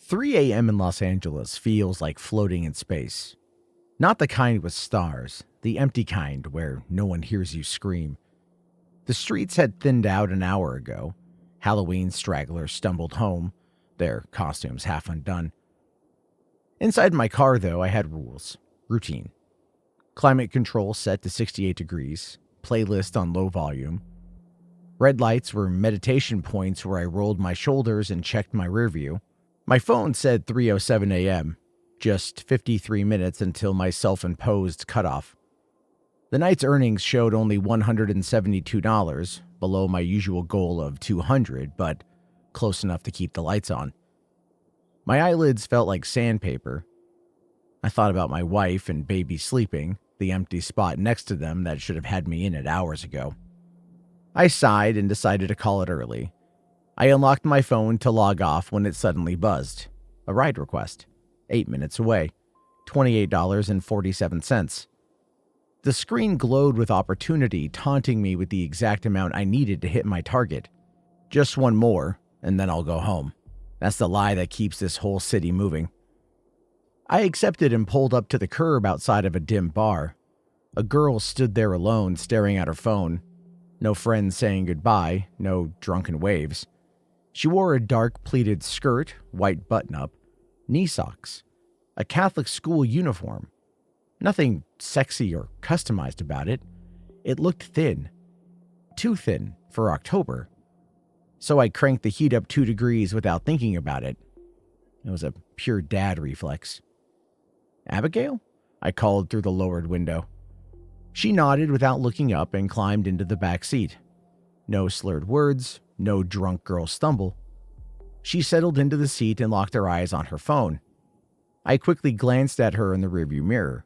3 a.m. in Los Angeles feels like floating in space. Not the kind with stars, the empty kind where no one hears you scream. The streets had thinned out an hour ago. Halloween stragglers stumbled home, their costumes half undone. Inside my car, though, I had rules. Routine. Climate control set to 68 degrees. Playlist on low volume. Red lights were meditation points where I rolled my shoulders and checked my rearview. My phone said 3:07 a.m., just 53 minutes until my self-imposed cutoff. The night's earnings showed only $172, below my usual goal of $200, but close enough to keep the lights on. My eyelids felt like sandpaper. I thought about my wife and baby sleeping, the empty spot next to them that should have had me in it hours ago. I sighed and decided to call it early. I unlocked my phone to log off when it suddenly buzzed. A ride request. 8 minutes away. $28.47. The screen glowed with opportunity, taunting me with the exact amount I needed to hit my target. Just one more, and then I'll go home. That's the lie that keeps this whole city moving. I accepted and pulled up to the curb outside of a dim bar. A girl stood there alone, staring at her phone. No friends saying goodbye, no drunken waves. She wore a dark pleated skirt, white button-up, knee socks, a Catholic school uniform. Nothing sexy or customized about it. It looked thin. Too thin for October. So I cranked the heat up 2 degrees without thinking about it. It was a pure dad reflex. "Abigail?" I called through the lowered window. She nodded without looking up and climbed into the back seat. No slurred words, no drunk girl stumble. She settled into the seat and locked her eyes on her phone. I quickly glanced at her in the rearview mirror.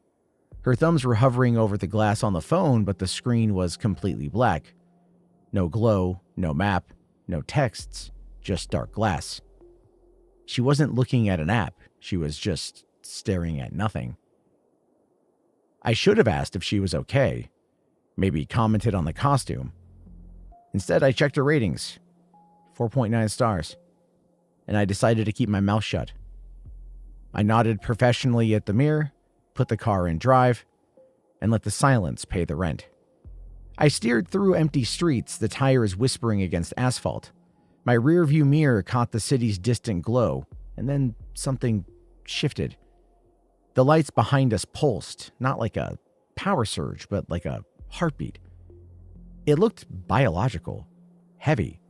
Her thumbs were hovering over the glass on the phone, but the screen was completely black. No glow, no map, no texts, just dark glass. She wasn't looking at an app. She was just staring at nothing. I should have asked if she was okay. Maybe commented on the costume. Instead, I checked her ratings. 4.9 stars. And I decided to keep my mouth shut. I nodded professionally at the mirror, put the car in drive, and let the silence pay the rent. I steered through empty streets, the tires whispering against asphalt. My rearview mirror caught the city's distant glow, and then something shifted. The lights behind us pulsed, not like a power surge, but like a heartbeat. It looked biological, heavy,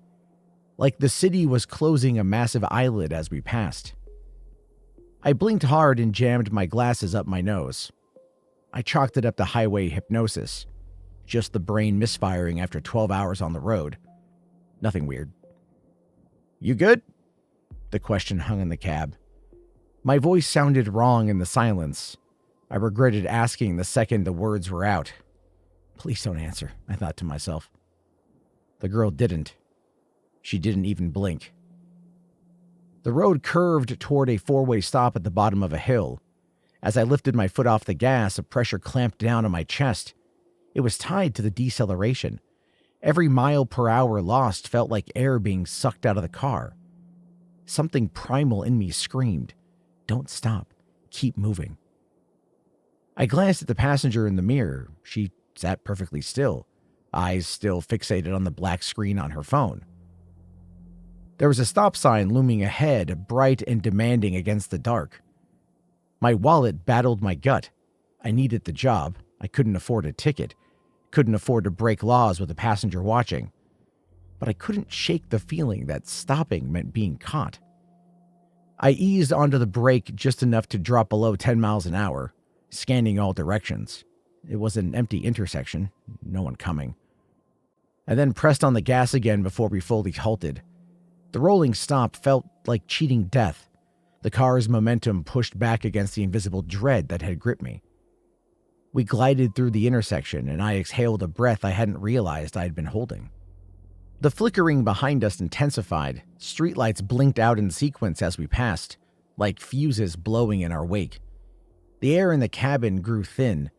like the city was closing a massive eyelid as we passed. I blinked hard and jammed my glasses up my nose. I chalked it up to highway hypnosis, just the brain misfiring after 12 hours on the road. Nothing weird. "You good?" The question hung in the cab. My voice sounded wrong in the silence. I regretted asking the second the words were out. Please don't answer, I thought to myself. The girl didn't. She didn't even blink. The road curved toward a 4-way stop at the bottom of a hill. As I lifted my foot off the gas, a pressure clamped down on my chest. It was tied to the deceleration. Every mile per hour lost felt like air being sucked out of the car. Something primal in me screamed, "Don't stop. Keep moving." I glanced at the passenger in the mirror. She sat perfectly still, eyes still fixated on the black screen on her phone. There was a stop sign looming ahead, bright and demanding against the dark. My wallet battled my gut. I needed the job. I couldn't afford a ticket. Couldn't afford to break laws with a passenger watching. But I couldn't shake the feeling that stopping meant being caught. I eased onto the brake just enough to drop below 10 miles an hour, scanning all directions. It was an empty intersection, no one coming. I then pressed on the gas again before we fully halted. The rolling stop felt like cheating death. The car's momentum pushed back against the invisible dread that had gripped me. We glided through the intersection, and I exhaled a breath I hadn't realized I had been holding. The flickering behind us intensified. Streetlights blinked out in sequence as we passed, like fuses blowing in our wake. The air in the cabin grew thin.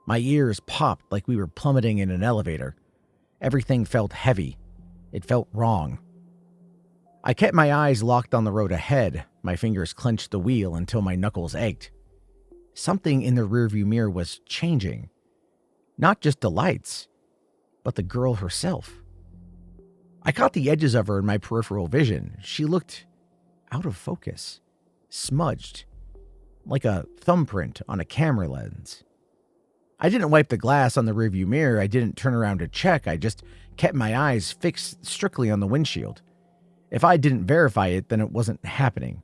My ears popped like we were plummeting in an elevator. Everything felt heavy. It felt wrong. I kept my eyes locked on the road ahead, my fingers clenched the wheel until my knuckles ached. Something in the rearview mirror was changing. Not just the lights, but the girl herself. I caught the edges of her in my peripheral vision. She looked out of focus, smudged, like a thumbprint on a camera lens. I didn't wipe the glass on the rearview mirror. I didn't turn around to check. I just kept my eyes fixed strictly on the windshield. If I didn't verify it, then it wasn't happening.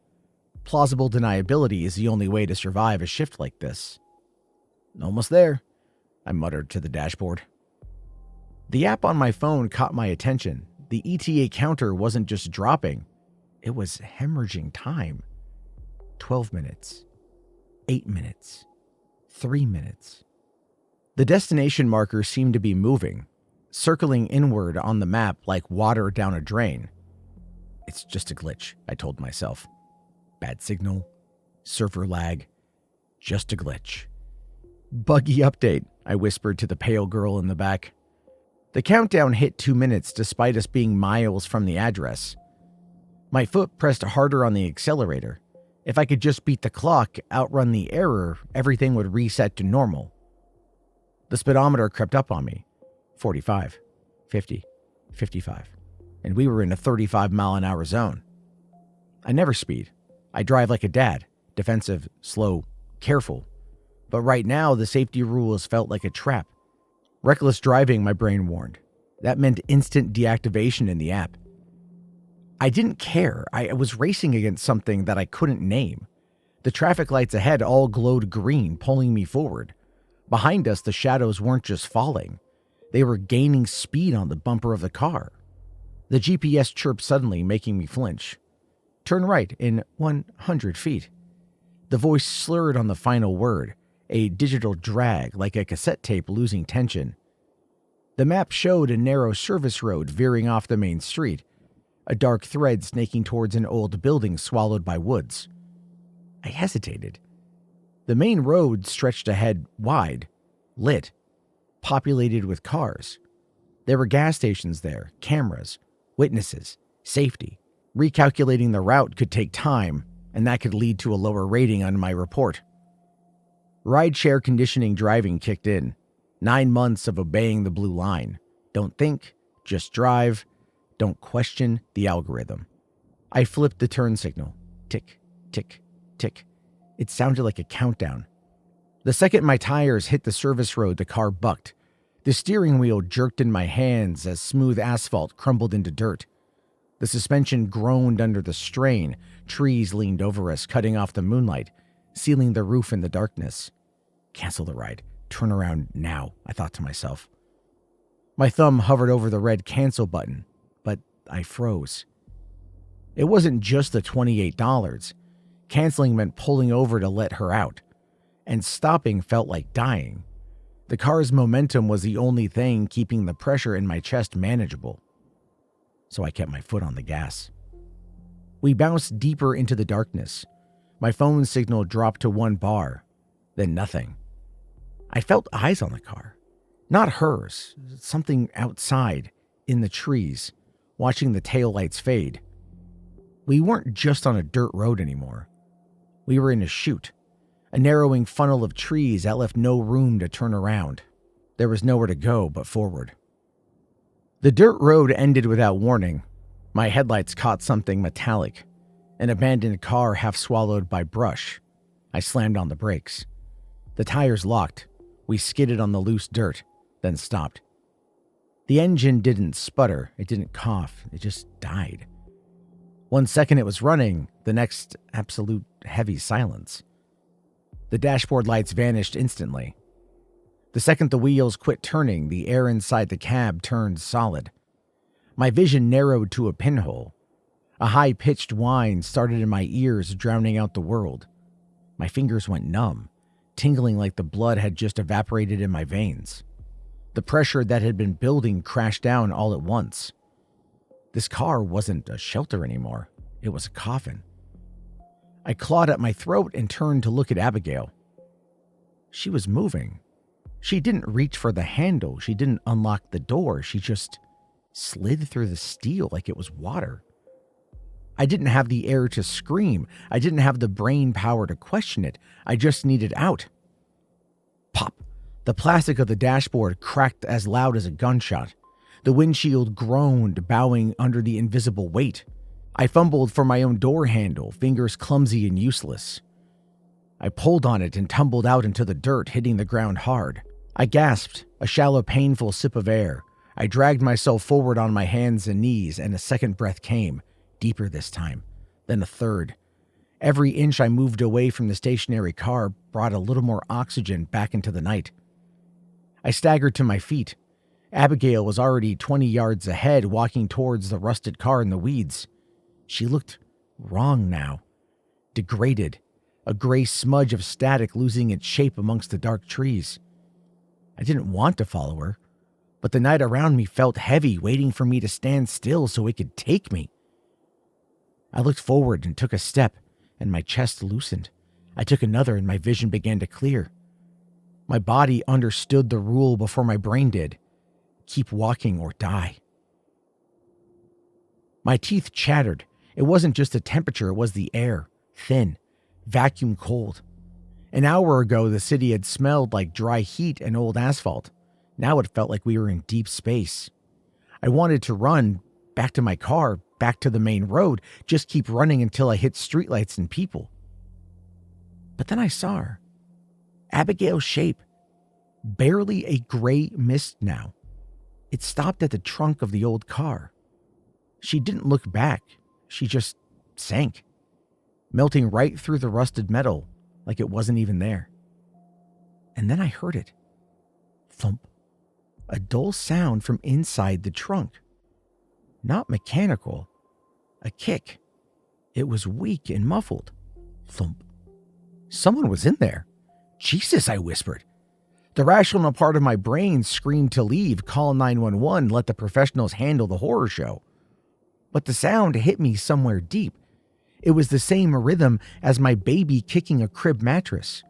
Plausible deniability is the only way to survive a shift like this. Almost there, I muttered to the dashboard. The app on my phone caught my attention. The ETA counter wasn't just dropping, it was hemorrhaging time. 12 minutes, 8 minutes, 3 minutes. The destination marker seemed to be moving, circling inward on the map like water down a drain. It's just a glitch, I told myself. Bad signal, server lag, just a glitch. Buggy update, I whispered to the pale girl in the back. The countdown hit 2 minutes despite us being miles from the address. My foot pressed harder on the accelerator. If I could just beat the clock, outrun the error, everything would reset to normal. The speedometer crept up on me. 45, 50, 55. And we were in a 35-mile-an-hour zone. I never speed. I drive like a dad, defensive, slow, careful. But right now, the safety rules felt like a trap. Reckless driving, my brain warned. That meant instant deactivation in the app. I didn't care. I was racing against something that I couldn't name. The traffic lights ahead all glowed green, pulling me forward. Behind us, the shadows weren't just falling. They were gaining speed on the bumper of the car. The GPS chirped suddenly, making me flinch. Turn right in 100 feet. The voice slurred on the final word, a digital drag like a cassette tape losing tension. The map showed a narrow service road veering off the main street, a dark thread snaking towards an old building swallowed by woods. I hesitated. The main road stretched ahead wide, lit, populated with cars. There were gas stations there, cameras, witnesses, safety. Recalculating the route could take time, and that could lead to a lower rating on my report. Rideshare conditioning driving kicked in. 9 months of obeying the blue line. Don't think, just drive. Don't question the algorithm. I flipped the turn signal. Tick, tick, tick. It sounded like a countdown. The second my tires hit the service road, the car bucked. The steering wheel jerked in my hands as smooth asphalt crumbled into dirt. The suspension groaned under the strain. Trees leaned over us, cutting off the moonlight, sealing the roof in the darkness. Cancel the ride. Turn around now, I thought to myself. My thumb hovered over the red cancel button, but I froze. It wasn't just the $28. Canceling meant pulling over to let her out, and stopping felt like dying. The car's momentum was the only thing keeping the pressure in my chest manageable. So I kept my foot on the gas. We bounced deeper into the darkness. My phone signal dropped to 1 bar, then nothing. I felt eyes on the car. Not hers, something outside, in the trees, watching the taillights fade. We weren't just on a dirt road anymore. We were in a chute, a narrowing funnel of trees that left no room to turn around. There was nowhere to go but forward. The dirt road ended without warning. My headlights caught something metallic, an abandoned car half swallowed by brush. I slammed on the brakes. The tires locked. We skidded on the loose dirt, then stopped. The engine didn't sputter, it didn't cough, it just died. 1 second it was running, the next absolute heavy silence. The dashboard lights vanished instantly. The second the wheels quit turning, the air inside the cab turned solid. My vision narrowed to a pinhole. A high-pitched whine started in my ears, drowning out the world. My fingers went numb, tingling like the blood had just evaporated in my veins. The pressure that had been building crashed down all at once. This car wasn't a shelter anymore. It was a coffin. I clawed at my throat and turned to look at Abigail. She was moving. She didn't reach for the handle. She didn't unlock the door. She just slid through the steel like it was water. I didn't have the air to scream. I didn't have the brain power to question it. I just needed out. Pop. The plastic of the dashboard cracked as loud as a gunshot. The windshield groaned, bowing under the invisible weight. I fumbled for my own door handle, fingers clumsy and useless. I pulled on it and tumbled out into the dirt, hitting the ground hard. I gasped, a shallow, painful sip of air. I dragged myself forward on my hands and knees, and a second breath came, deeper this time, then a third. Every inch I moved away from the stationary car brought a little more oxygen back into the night. I staggered to my feet. Abigail was already 20 yards ahead, walking towards the rusted car in the weeds. She looked wrong now, degraded, a gray smudge of static losing its shape amongst the dark trees. I didn't want to follow her, but the night around me felt heavy, waiting for me to stand still so it could take me. I looked forward and took a step, and my chest loosened. I took another, and my vision began to clear. My body understood the rule before my brain did. Keep walking or die. My teeth chattered. It wasn't just the temperature, it was the air. Thin, vacuum cold. An hour ago, the city had smelled like dry heat and old asphalt. Now it felt like we were in deep space. I wanted to run, back to my car, back to the main road, just keep running until I hit streetlights and people. But then I saw her. Abigail's shape. Barely a gray mist now. It stopped at the trunk of the old car. She didn't look back. She just sank, melting right through the rusted metal like it wasn't even there. And then I heard it. Thump. A dull sound from inside the trunk. Not mechanical. A kick. It was weak and muffled. Thump. Someone was in there. Jesus, I whispered. The rational part of my brain screamed to leave, call 911, let the professionals handle the horror show. But the sound hit me somewhere deep. It was the same rhythm as my baby kicking a crib mattress.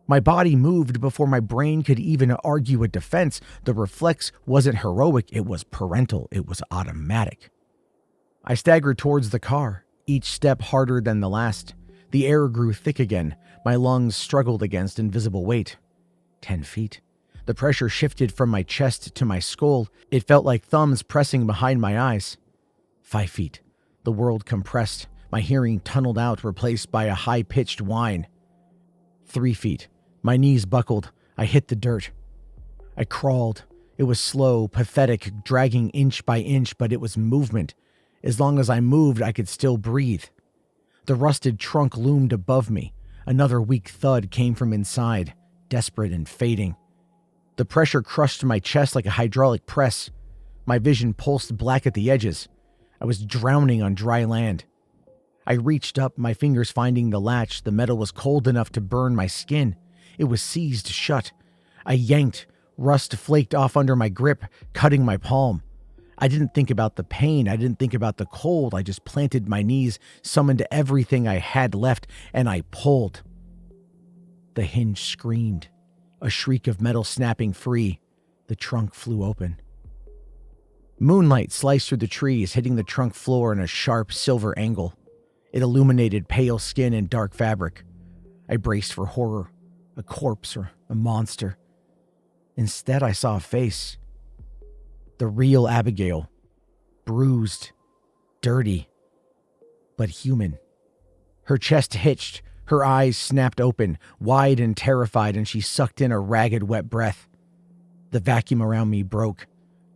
My body moved before my brain could even argue a defense. The reflex wasn't heroic, it was parental, it was automatic. I staggered towards the car, each step harder than the last. The air grew thick again. My lungs struggled against invisible weight. 10 feet. The pressure shifted from my chest to my skull. It felt like thumbs pressing behind my eyes. 5 feet. The world compressed. My hearing tunneled out, replaced by a high-pitched whine. 3 feet. My knees buckled. I hit the dirt. I crawled. It was slow, pathetic, dragging inch by inch, but it was movement. As long as I moved, I could still breathe. The rusted trunk loomed above me. Another weak thud came from inside, desperate and fading. The pressure crushed my chest like a hydraulic press. My vision pulsed black at the edges. I was drowning on dry land. I reached up, my fingers finding the latch. The metal was cold enough to burn my skin. It was seized shut. I yanked. Rust flaked off under my grip, cutting my palm. I didn't think about the pain. I didn't think about the cold. I just planted my knees, summoned everything I had left, and I pulled. The hinge screamed. A shriek of metal snapping free. The trunk flew open. Moonlight sliced through the trees, hitting the trunk floor in a sharp silver angle. It illuminated pale skin and dark fabric. I braced for horror. A corpse or a monster. Instead, I saw a face. The real Abigail. Bruised. Dirty. But human. Her chest hitched. Her eyes snapped open, wide and terrified, and she sucked in a ragged, wet breath. The vacuum around me broke.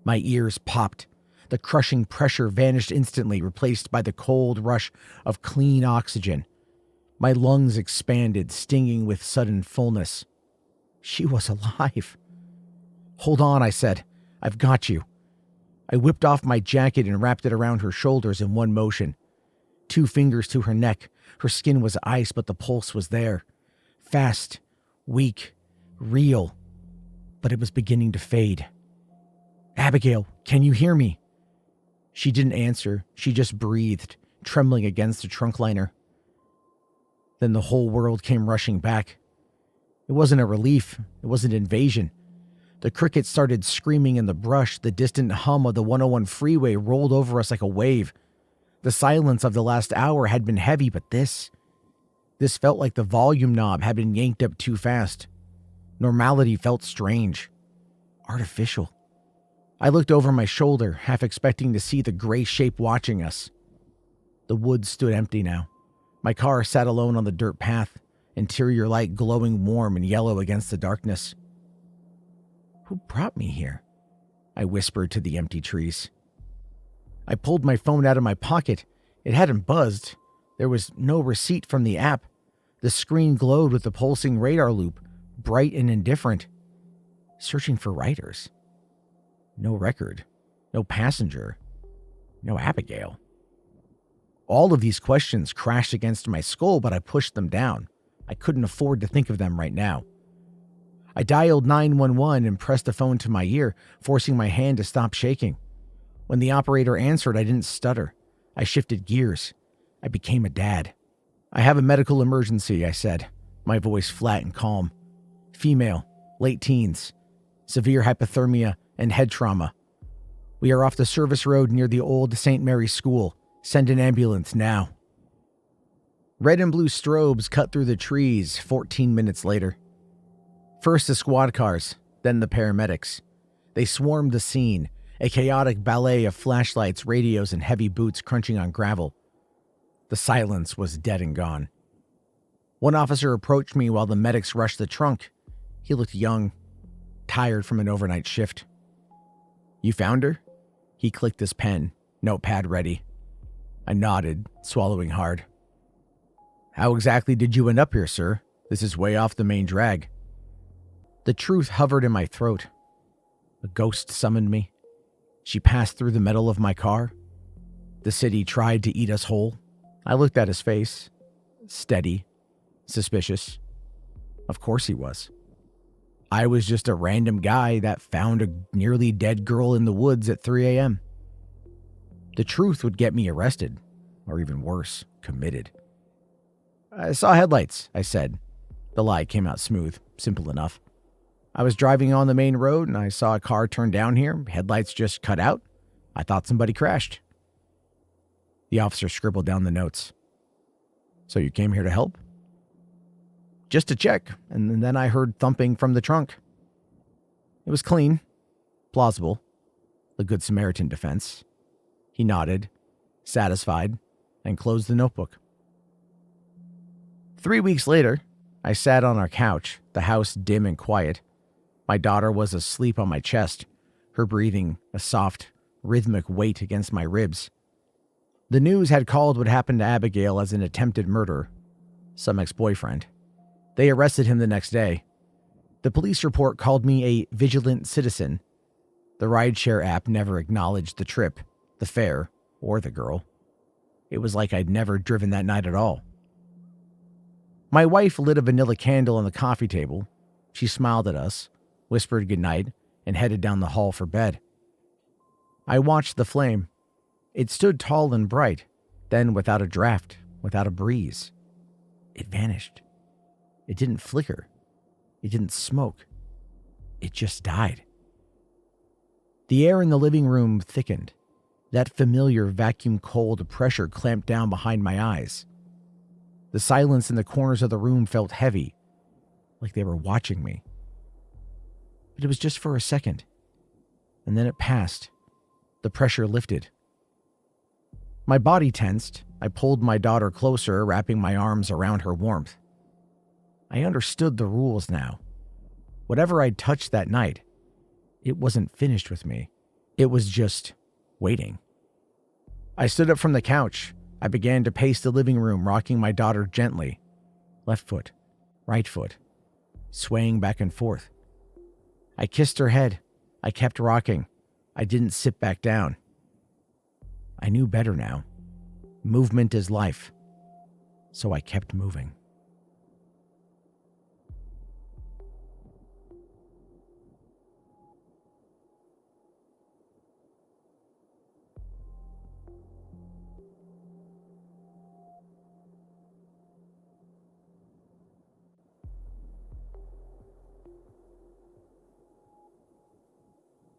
My ears popped. The crushing pressure vanished instantly, replaced by the cold rush of clean oxygen. My lungs expanded, stinging with sudden fullness. She was alive. Hold on, I said. I've got you. I whipped off my jacket and wrapped it around her shoulders in one motion. 2 fingers to her neck. Her skin was ice, but the pulse was there. Fast, weak, real. But it was beginning to fade. Abigail, can you hear me? She didn't answer. She just breathed, trembling against the trunk liner. Then the whole world came rushing back. It wasn't a relief. It was an invasion. The crickets started screaming in the brush. The distant hum of the 101 freeway rolled over us like a wave. The silence of the last hour had been heavy, but this felt like the volume knob had been yanked up too fast. Normality felt strange, artificial. I looked over my shoulder, half expecting to see the gray shape watching us. The woods stood empty now. My car sat alone on the dirt path, interior light glowing warm and yellow against the darkness. Who brought me here? I whispered to the empty trees. I pulled my phone out of my pocket. It hadn't buzzed. There was no receipt from the app. The screen glowed with the pulsing radar loop, bright and indifferent. Searching for riders. No record. No passenger. No Abigail. All of these questions crashed against my skull, but I pushed them down. I couldn't afford to think of them right now. I dialed 911 and pressed the phone to my ear, forcing my hand to stop shaking. When the operator answered, I didn't stutter. I shifted gears. I became a dad. I have a medical emergency, I said, my voice flat and calm. Female, late teens, severe hypothermia and head trauma. We are off the service road near the old St. Mary's School. Send an ambulance now. Red and blue strobes cut through the trees 14 minutes later. First the squad cars, then the paramedics. They swarmed the scene, a chaotic ballet of flashlights, radios, and heavy boots crunching on gravel. The silence was dead and gone. One officer approached me while the medics rushed the trunk. He looked young, tired from an overnight shift. You found her? He clicked his pen, notepad ready. I nodded, swallowing hard. How exactly did you end up here, sir? This is way off the main drag. The truth hovered in my throat. A ghost summoned me. She passed through the metal of my car. The city tried to eat us whole. I looked at his face. Steady. Suspicious. Of course he was. I was just a random guy that found a nearly dead girl in the woods at 3 a.m. The truth would get me arrested, or even worse, committed. I saw headlights, I said. The lie came out smooth, simple enough. I was driving on the main road and I saw a car turn down here, headlights just cut out. I thought somebody crashed. The officer scribbled down the notes. So you came here to help? Just to check, and then I heard thumping from the trunk. It was clean, plausible, the Good Samaritan defense. He nodded, satisfied, and closed the notebook. 3 weeks later, I sat on our couch, the house dim and quiet. My daughter was asleep on my chest, her breathing a soft, rhythmic weight against my ribs. The news had called what happened to Abigail as an attempted murder, some ex-boyfriend. They arrested him the next day. The police report called me a vigilant citizen. The Rideshare app never acknowledged the trip, the fare, or the girl. It was like I'd never driven that night at all. My wife lit a vanilla candle on the coffee table. She smiled at us, whispered goodnight, and headed down the hall for bed. I watched the flame. It stood tall and bright, then without a draft, without a breeze. It vanished. It didn't flicker. It didn't smoke. It just died. The air in the living room thickened. That familiar vacuum-cold pressure clamped down behind my eyes. The silence in the corners of the room felt heavy, like they were watching me. But it was just for a second, and then it passed. The pressure lifted. My body tensed. I pulled my daughter closer, wrapping my arms around her warmth. I understood the rules now. Whatever I'd touched that night, it wasn't finished with me. It was just waiting. I stood up from the couch. I began to pace the living room, rocking my daughter gently. Left foot, right foot, swaying back and forth. I kissed her head. I kept rocking. I didn't sit back down. I knew better now. Movement is life. So I kept moving.